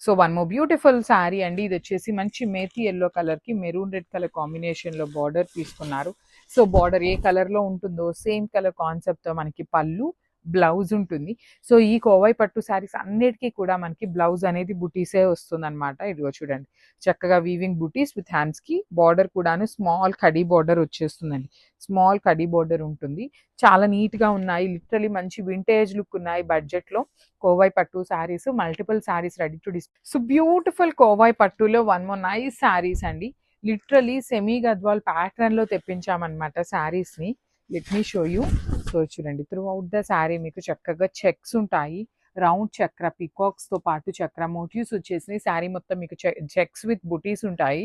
So one more beautiful sari అండి. ఇది వచ్చేసి మంచి మేతి ఎల్లో కలర్కి మెరూన్ రెడ్ కలర్ కాంబినేషన్లో బార్డర్ తీసుకున్నారు. సో బార్డర్ ఏ కలర్లో ఉంటుందో సేమ్ కలర్ కాన్సెప్ట్తో మనకి పళ్ళు బ్లౌజ్ ఉంటుంది. సో ఈ కోవై పట్టు శారీస్ అన్నిటికీ కూడా మనకి బ్లౌజ్ అనేది బుటీసే వస్తుందన్నమాట. ఇదిగో చూడండి, చక్కగా వీవింగ్ బుటీస్ విత్ హ్యాండ్స్కి బార్డర్ కూడాను స్మాల్ కడీ బార్డర్ వచ్చేస్తుందండి. స్మాల్ కడీ బార్డర్ ఉంటుంది. చాలా నీట్గా ఉన్నాయి, లిటరలీ మంచి వింటేజ్ లుక్ ఉన్నాయి బడ్జెట్లో. కోవై పట్టు saris, multiple saris ready to display. So beautiful Kovai పట్టులో వన్ మోర్ నైస్ శారీస్ అండి. లిటరలీ సెమీ గద్వాల్ ప్యాటర్న్ లో తెప్పించామన్నమాట శారీస్ ని. Let me show you. So చూడండి, త్రూ అవుట్ ద శారీ మీకు చక్కగా చెక్స్ ఉంటాయి. రౌండ్ చక్ర పికాక్స్ తో పాటు చక్ర మోటివ్స్ వచ్చేసినాయి. శారీ మొత్తం మీకు చెక్స్ విత్ బుటీస్ ఉంటాయి.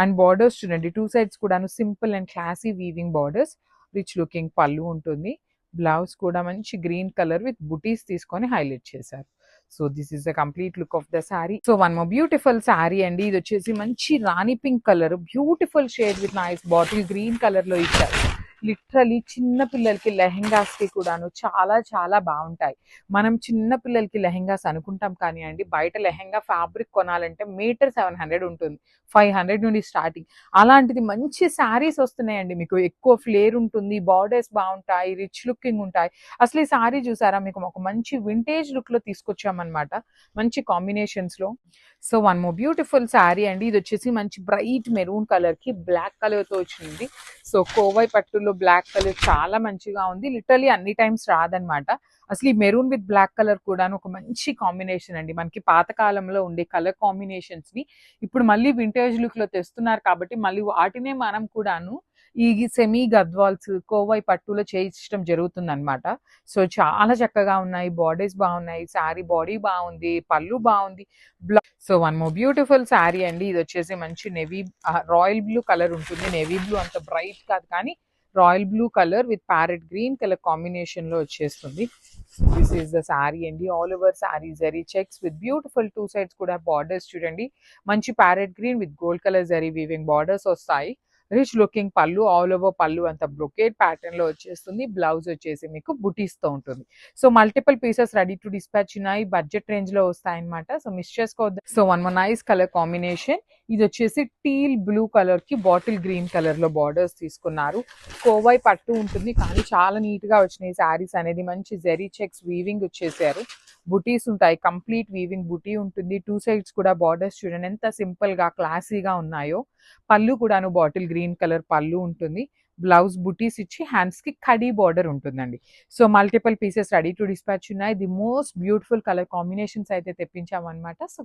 అండ్ బార్డర్స్ చూడండి, టూ సైడ్స్ కూడాను simple and classy weaving borders. Rich looking పళ్ళు ఉంటుంది. బ్లౌజ్ కూడా మంచి గ్రీన్ కలర్ విత్ బుటీస్ తీసుకొని హైలైట్ చేశారు. So this is the complete look of the sari. So one more beautiful sari అండి. ఇది వచ్చేసి మంచి రాణి pink colour, beautiful shade with nice bottle green colour లో ఇచ్చారు. లిటరలీ చిన్న పిల్లలకి లెహెంగాస్ కి కూడాను చాలా చాలా బాగుంటాయి. మనం చిన్న పిల్లలకి లెహెంగాస్ అనుకుంటాం కానీ అండి, బయట లెహెంగా ఫ్యాబ్రిక్ కొనాలంటే మీటర్ 700 ఉంటుంది, 500 నుండి స్టార్టింగ్. అలాంటిది మంచి శారీస్ వస్తున్నాయండి మీకు. ఎక్కువ ఫ్లేర్ ఉంటుంది, బార్డర్స్ బాగుంటాయి, రిచ్ లుకింగ్ ఉంటాయి. అసలు ఈ శారీ చూసారా, మీకు ఒక మంచి వింటేజ్ లుక్ లో తీసుకొచ్చామన్నమాట, మంచి కాంబినేషన్స్ లో. So one more beautiful sari అండి. ఇది వచ్చేసి మంచి బ్రైట్ మెరూన్ కలర్ కి బ్లాక్ కలర్ తో వచ్చింది. సో కోవై పట్టులో బ్లాక్ కలర్ చాలా మంచిగా ఉంది. లిటరలీ అన్ని టైమ్స్ రాదనమాట. అసలు ఈ మెరూన్ విత్ బ్లాక్ కలర్ కూడా ఒక మంచి కాంబినేషన్ అండి. మనకి పాతకాలంలో ఉండే కలర్ కాంబినేషన్స్ ని ఇప్పుడు మళ్ళీ వింటేజ్ లుక్ లో తెస్తున్నారు కాబట్టి మళ్ళీ వాటినే మనం కూడాను ఈ సెమీ గద్వాల్స్ కోవై పట్టులో చేయించడం జరుగుతుంది అనమాట. సో చాలా చక్కగా ఉన్నాయి, బాడీస్ బాగున్నాయి, శారీ బాడీ బాగుంది, పళ్ళు బాగుంది. So one more beautiful sari అండి. ఇది వచ్చేసి మంచి నెవీ రాయల్ బ్లూ కలర్ ఉంటుంది. నెవీ బ్లూ అంత బ్రైట్ కాదు కానీ royal blue colour with parrot green colour combination లో వచ్చేస్తుంది. దిస్ ఈస్ ద శారీ అండి. All over sari zari checks with beautiful two sides కూడా బార్డర్స్ చూడండి. మంచి parrot green with gold colour zari weaving borders వస్తాయి. రిచ్ లుకింగ్ పళ్ళు, ఆల్ ఓవర్ పళ్ళు అంతా బ్రొకేడ్ ప్యాటర్న్ లో వచ్చేస్తుంది. బ్లౌజ్ వచ్చేసి మీకు బుటీస్ తో ఉంటుంది. So multiple pieces ready to dispatch ఉన్నాయి, బడ్జెట్ రేంజ్ లో వస్తాయి అనమాట. సో మిస్ చేసుకోవద్దు. So one more nice colour combination. ఇది వచ్చేసి టీల్ బ్లూ కలర్ కి బాటిల్ గ్రీన్ కలర్ లో బార్డర్స్ తీసుకున్నారు. కోవై పట్టు ఉంటుంది కానీ చాలా నీట్ గా వచ్చినాయి శారీస్ అనేది. మంచి జెరీ చెక్స్ వీవింగ్ వచ్చేసారు. బుటీస్ ఉంటాయి, కంప్లీట్ వీవింగ్ బుటీ ఉంటుంది. టూ సైడ్స్ కూడా బార్డర్స్ చూడండి ఎంత సింపుల్ గా క్లాసీగా ఉన్నాయో. పళ్ళు కూడాను బాటిల్ గ్రీన్ కలర్ పళ్ళు ఉంటుంది. బ్లౌజ్ బుటీస్ ఇచ్చి హ్యాండ్స్ కి కడీ బార్డర్ ఉంటుందండి. So multiple pieces ready to dispatch ఉన్నాయి. The most beautiful colour combinations అయితే తెప్పించామన్నమాట. సో